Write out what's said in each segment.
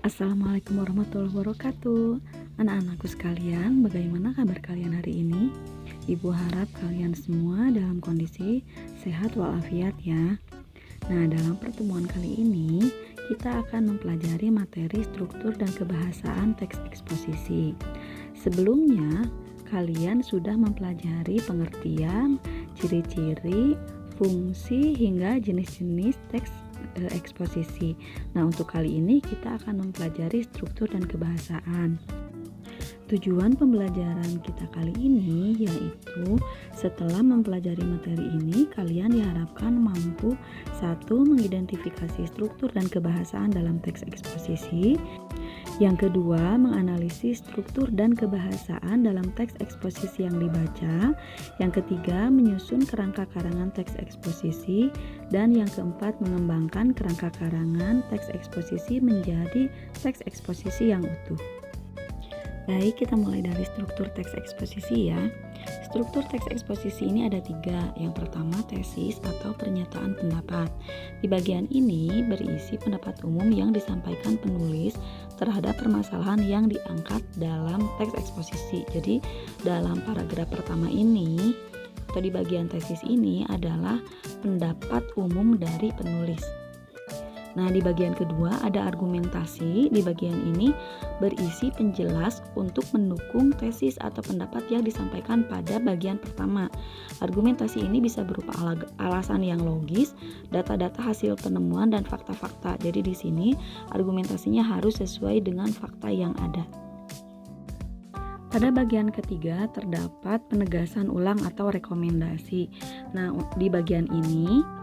Assalamualaikum warahmatullahi wabarakatuh. Anak-anakku sekalian, bagaimana kabar kalian hari ini? Ibu harap kalian semua dalam kondisi sehat walafiat ya. Nah, dalam pertemuan kali ini kita akan mempelajari materi struktur dan kebahasaan teks eksposisi. Sebelumnya, kalian sudah mempelajari pengertian, ciri-ciri, fungsi hingga jenis-jenis teks eksposisi. Nah, untuk kali ini kita akan mempelajari struktur dan kebahasaan. Tujuan pembelajaran kita kali ini yaitu setelah mempelajari materi ini, kalian diharapkan mampu 1. Mengidentifikasi struktur dan kebahasaan dalam teks eksposisi. Yang kedua, menganalisis struktur dan kebahasaan dalam teks eksposisi yang dibaca. Yang ketiga, menyusun kerangka karangan teks eksposisi. Dan yang keempat, mengembangkan kerangka karangan teks eksposisi menjadi teks eksposisi yang utuh. Baik, kita mulai dari struktur teks eksposisi ya. Struktur teks eksposisi ini ada 3. Yang pertama, tesis atau pernyataan pendapat. Di bagian ini berisi pendapat umum yang disampaikan penulis terhadap permasalahan yang diangkat dalam teks eksposisi. Jadi, dalam paragraf pertama ini atau di bagian tesis ini adalah pendapat umum dari penulis. Nah, di bagian kedua ada argumentasi. Di bagian ini berisi penjelas untuk mendukung tesis atau pendapat yang disampaikan pada bagian pertama. Argumentasi ini bisa berupa alasan yang logis, data-data hasil penemuan, dan fakta-fakta. Jadi di sini argumentasinya harus sesuai dengan fakta yang ada. Pada bagian ketiga terdapat penegasan ulang atau rekomendasi. Nah, di bagian ini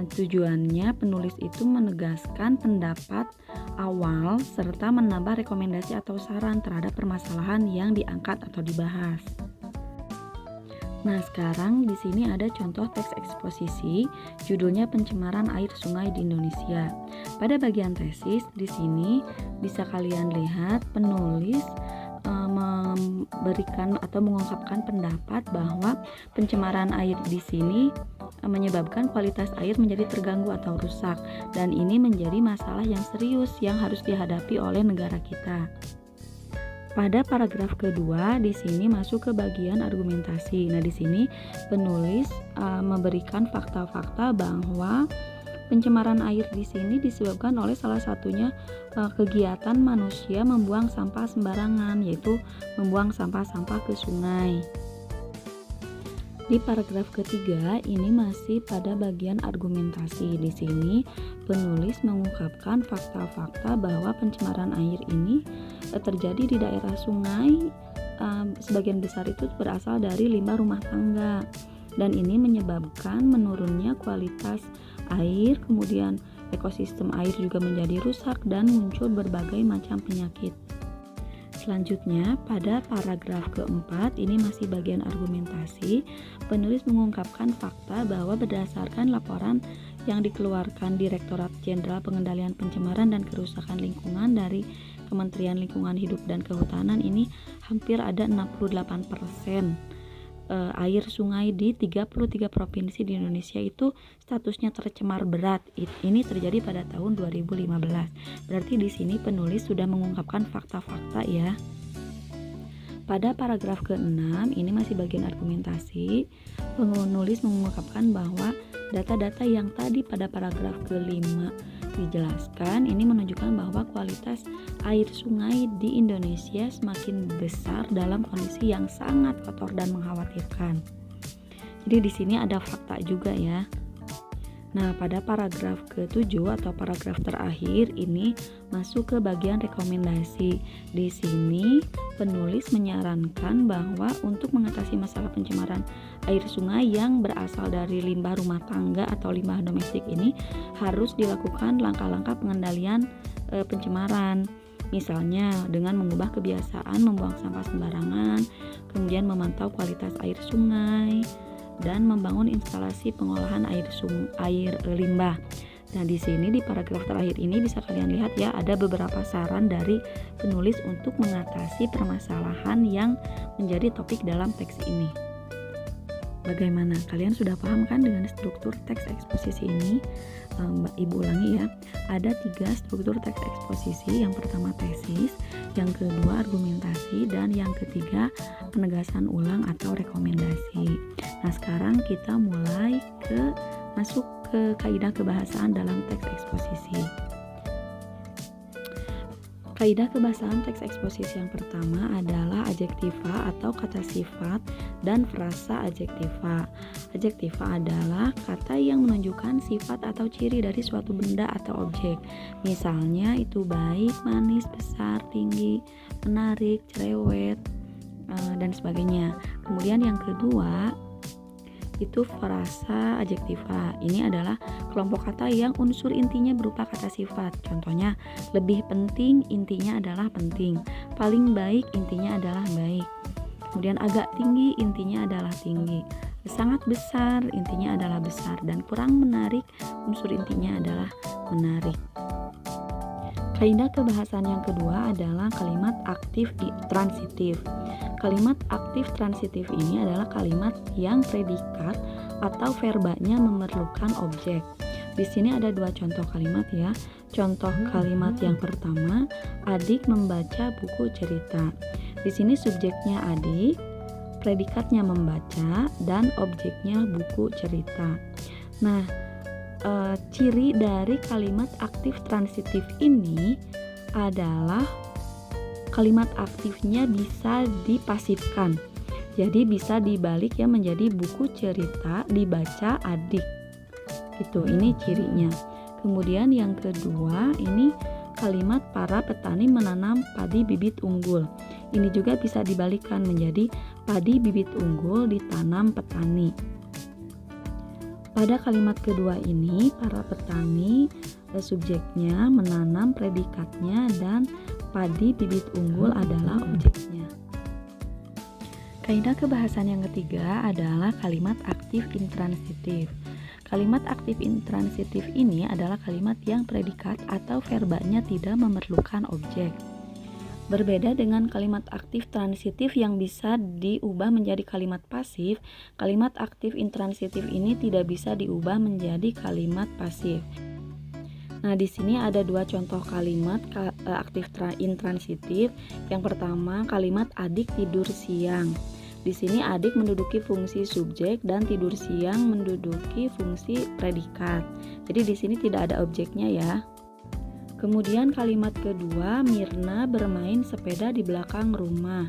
tujuannya penulis itu menegaskan pendapat awal serta menambah rekomendasi atau saran terhadap permasalahan yang diangkat atau dibahas. Nah, sekarang di sini ada contoh teks eksposisi, judulnya pencemaran air sungai di Indonesia. Pada bagian tesis di sini bisa kalian lihat penulis memberikan atau mengungkapkan pendapat bahwa pencemaran air di sini menyebabkan kualitas air menjadi terganggu atau rusak, dan ini menjadi masalah yang serius yang harus dihadapi oleh negara kita. Pada paragraf kedua di sini masuk ke bagian argumentasi. Nah, di sini penulis memberikan fakta-fakta bahwa pencemaran air di sini disebabkan oleh salah satunya kegiatan manusia membuang sampah sembarangan, yaitu membuang sampah-sampah ke sungai. Di paragraf ketiga ini masih pada bagian argumentasi. Di sini penulis mengungkapkan fakta-fakta bahwa pencemaran air ini terjadi di daerah sungai. Sebagian besar itu berasal dari limbah rumah tangga, dan ini menyebabkan menurunnya kualitas air, kemudian ekosistem air juga menjadi rusak dan muncul berbagai macam penyakit. Selanjutnya, pada paragraf keempat ini masih bagian argumentasi. Penulis mengungkapkan fakta bahwa berdasarkan laporan yang dikeluarkan Direktorat Jenderal Pengendalian Pencemaran dan Kerusakan Lingkungan dari Kementerian Lingkungan Hidup dan Kehutanan, ini hampir ada 68% air sungai di 33 provinsi di Indonesia itu statusnya tercemar berat. Ini terjadi pada tahun 2015. Berarti di sini penulis sudah mengungkapkan fakta-fakta ya. Pada paragraf ke-6 ini masih bagian argumentasi. Penulis mengungkapkan bahwa data-data yang tadi pada paragraf ke-5 dijelaskan ini menunjukkan bahwa kualitas air sungai di Indonesia semakin besar dalam kondisi yang sangat kotor dan mengkhawatirkan. Jadi di sini ada fakta juga ya. Nah, pada paragraf ke-7 atau paragraf terakhir ini masuk ke bagian rekomendasi. Di sini penulis menyarankan bahwa untuk mengatasi masalah pencemaran air sungai yang berasal dari limbah rumah tangga atau limbah domestik ini harus dilakukan langkah-langkah pengendalian pencemaran. Misalnya dengan mengubah kebiasaan membuang sampah sembarangan, kemudian memantau kualitas air sungai, dan membangun instalasi pengolahan air limbah. Nah, di sini di paragraf terakhir ini bisa kalian lihat ya, ada beberapa saran dari penulis untuk mengatasi permasalahan yang menjadi topik dalam teks ini. Bagaimana? Kalian sudah paham kan dengan struktur teks eksposisi ini? Ibu ulangi ya. Ada 3 struktur teks eksposisi. Yang pertama tesis, yang kedua argumentasi, dan yang ketiga penegasan ulang atau rekomendasi. Nah, sekarang kita mulai masuk ke kaidah kebahasaan dalam teks eksposisi. Kaidah kebahasaan teks eksposisi yang pertama adalah adjektiva atau kata sifat dan frasa adjektiva. Adjektiva adalah kata yang menunjukkan sifat atau ciri dari suatu benda atau objek. Misalnya itu baik, manis, besar, tinggi, menarik, cerewet, dan sebagainya. Kemudian yang kedua itu frasa adjektiva. Ini adalah kelompok kata yang unsur intinya berupa kata sifat. Contohnya, lebih penting intinya adalah penting, paling baik intinya adalah baik. Kemudian agak tinggi intinya adalah tinggi, sangat besar intinya adalah besar, dan kurang menarik unsur intinya adalah menarik. Kaidah kebahasan yang kedua adalah kalimat aktif transitif. Kalimat aktif transitif ini adalah kalimat yang predikat atau verbanya memerlukan objek. Di sini ada 2 contoh kalimat ya. Contoh kalimat yang pertama, adik membaca buku cerita. Di sini subjeknya adik, predikatnya membaca, dan objeknya buku cerita. Nah, ciri dari kalimat aktif transitif ini adalah kalimat aktifnya bisa dipasifkan. Jadi bisa dibalik ya menjadi buku cerita dibaca adik. Ini cirinya. Kemudian yang kedua, ini kalimat para petani menanam padi bibit unggul. Ini juga bisa dibalikkan menjadi padi bibit unggul ditanam petani. Pada kalimat kedua ini, para petani subjeknya, menanam predikatnya, dan padi bibit unggul adalah objeknya. Kaidah kebahasan yang ketiga adalah kalimat aktif intransitif. Kalimat aktif intransitif ini adalah kalimat yang predikat atau verbanya tidak memerlukan objek. Berbeda dengan kalimat aktif transitif yang bisa diubah menjadi kalimat pasif, kalimat aktif intransitif ini tidak bisa diubah menjadi kalimat pasif. Nah, di sini ada 2 contoh kalimat aktif intransitif. Yang pertama, kalimat adik tidur siang. Di sini adik menduduki fungsi subjek dan tidur siang menduduki fungsi predikat. Jadi di sini tidak ada objeknya ya. Kemudian kalimat kedua, Mirna bermain sepeda di belakang rumah.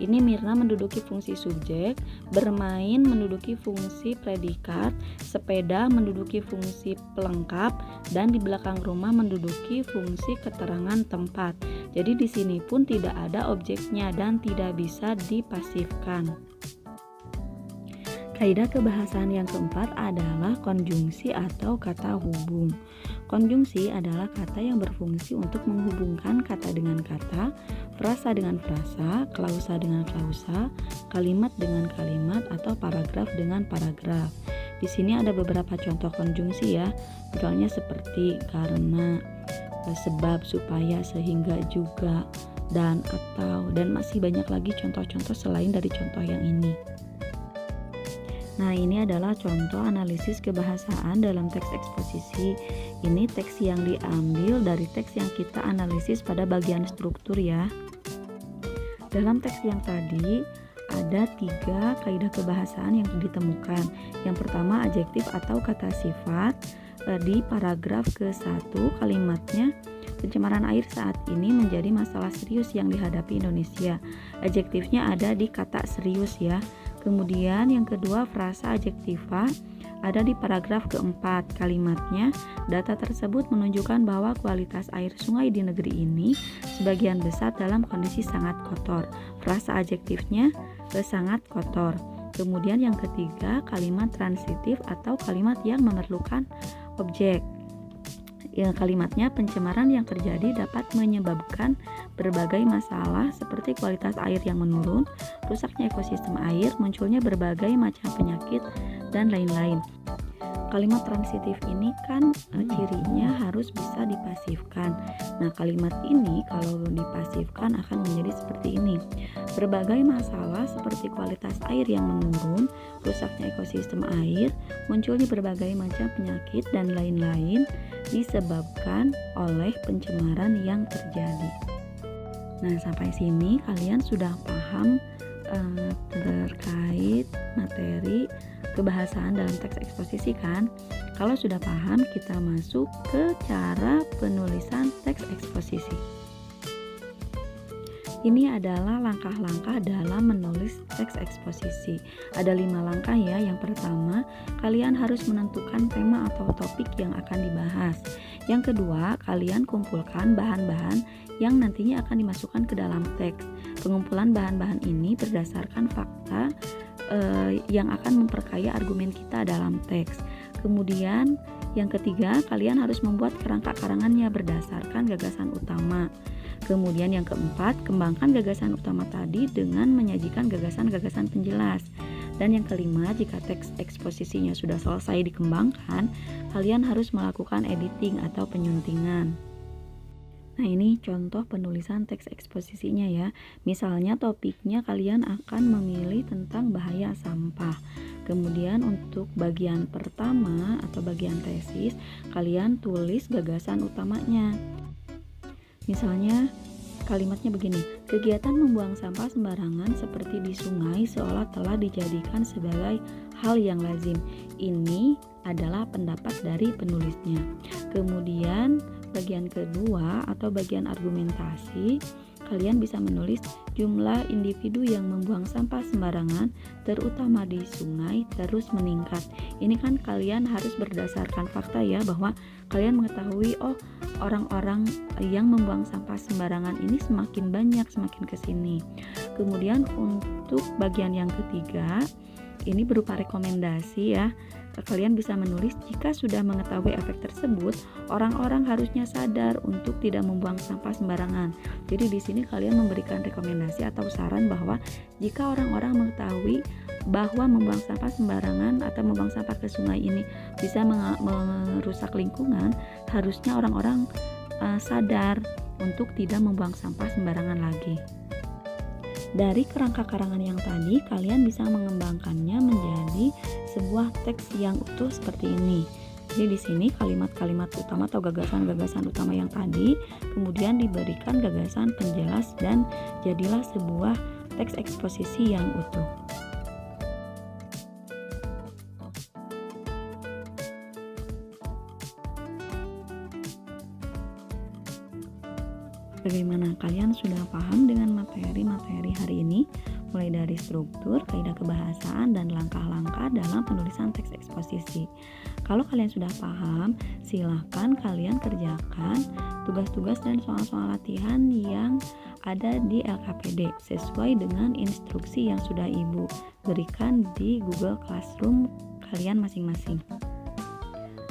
Ini Mirna menduduki fungsi subjek, bermain menduduki fungsi predikat, sepeda menduduki fungsi pelengkap, dan di belakang rumah menduduki fungsi keterangan tempat. Jadi di sini pun tidak ada objeknya dan tidak bisa dipasifkan. Kaidah kebahasan yang keempat adalah konjungsi atau kata hubung. Konjungsi adalah kata yang berfungsi untuk menghubungkan kata dengan kata, frasa dengan frasa, klausa dengan klausa, kalimat dengan kalimat, atau paragraf dengan paragraf. Di sini ada beberapa contoh konjungsi ya, misalnya seperti karena, sebab, supaya, sehingga, juga, dan, atau, dan masih banyak lagi contoh-contoh selain dari contoh yang ini. Nah, ini adalah contoh analisis kebahasaan dalam teks eksposisi. Ini teks yang diambil dari teks yang kita analisis pada bagian struktur ya. Dalam teks yang tadi ada 3 kaidah kebahasaan yang ditemukan. Yang pertama, adjektif atau kata sifat. Di paragraf ke-1 kalimatnya, pencemaran air saat ini menjadi masalah serius yang dihadapi Indonesia. Adjektifnya ada di kata serius ya. Kemudian yang kedua, frasa adjektiva ada di paragraf keempat. Kalimatnya, data tersebut menunjukkan bahwa kualitas air sungai di negeri ini sebagian besar dalam kondisi sangat kotor. Frasa adjektifnya sangat kotor. Kemudian yang ketiga, kalimat transitif atau kalimat yang memerlukan objek. Kalimatnya, pencemaran yang terjadi dapat menyebabkan berbagai masalah seperti kualitas air yang menurun, rusaknya ekosistem air, munculnya berbagai macam penyakit, dan lain-lain. Kalimat transitif ini kan cirinya harus bisa dipasifkan. Nah, kalimat ini kalau dipasifkan akan menjadi seperti ini. Berbagai masalah seperti kualitas air yang menurun, rusaknya ekosistem air, munculnya berbagai macam penyakit dan lain-lain disebabkan oleh pencemaran yang terjadi. Nah, sampai sini kalian sudah paham terkait materi kebahasaan dalam teks eksposisi kan? Kalau sudah paham, kita masuk ke cara penulisan teks eksposisi. Ini adalah langkah-langkah dalam menulis teks eksposisi. Ada 5 langkah ya. Yang pertama, kalian harus menentukan tema atau topik yang akan dibahas. Yang kedua, kalian kumpulkan bahan-bahan yang nantinya akan dimasukkan ke dalam teks. Pengumpulan bahan-bahan ini berdasarkan fakta yang akan memperkaya argumen kita dalam teks. Kemudian yang ketiga, kalian harus membuat kerangka karangannya berdasarkan gagasan utama. Kemudian yang keempat, kembangkan gagasan utama tadi dengan menyajikan gagasan-gagasan penjelas. Dan yang kelima, jika teks eksposisinya sudah selesai dikembangkan, kalian harus melakukan editing atau penyuntingan. Nah, ini contoh penulisan teks eksposisinya ya. Misalnya topiknya kalian akan memilih tentang bahaya sampah. Kemudian untuk bagian pertama atau bagian tesis, kalian tulis gagasan utamanya. Misalnya kalimatnya begini, kegiatan membuang sampah sembarangan seperti di sungai seolah telah dijadikan sebagai hal yang lazim. Ini adalah pendapat dari penulisnya. Kemudian bagian kedua atau bagian argumentasi, kalian bisa menulis jumlah individu yang membuang sampah sembarangan terutama di sungai terus meningkat. Ini kan kalian harus berdasarkan fakta ya, bahwa kalian mengetahui orang-orang yang membuang sampah sembarangan ini semakin banyak, semakin kesini. Kemudian untuk bagian yang ketiga, ini berupa rekomendasi ya. Kalian bisa menulis, jika sudah mengetahui efek tersebut, orang-orang harusnya sadar untuk tidak membuang sampah sembarangan. Jadi di sini kalian memberikan rekomendasi atau saran bahwa jika orang-orang mengetahui bahwa membuang sampah sembarangan atau membuang sampah ke sungai ini bisa merusak lingkungan, harusnya orang-orang sadar untuk tidak membuang sampah sembarangan lagi. Dari kerangka karangan yang tadi, kalian bisa mengembangkannya menjadi sebuah teks yang utuh seperti ini. Jadi di sini kalimat-kalimat utama atau gagasan-gagasan utama yang tadi, kemudian diberikan gagasan penjelas dan jadilah sebuah teks eksposisi yang utuh. Bagaimana, kalian sudah paham dengan materi-materi hari ini? Mulai dari struktur, kaidah kebahasaan, dan langkah-langkah dalam penulisan teks eksposisi. Kalau kalian sudah paham, silakan kalian kerjakan tugas-tugas dan soal-soal latihan yang ada di LKPD sesuai dengan instruksi yang sudah Ibu berikan di Google Classroom kalian masing-masing.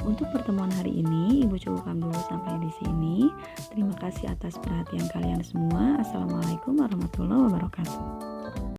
Untuk pertemuan hari ini, Ibu cukupkan dulu sampai di sini. Terima kasih atas perhatian kalian semua. Assalamualaikum warahmatullahi wabarakatuh.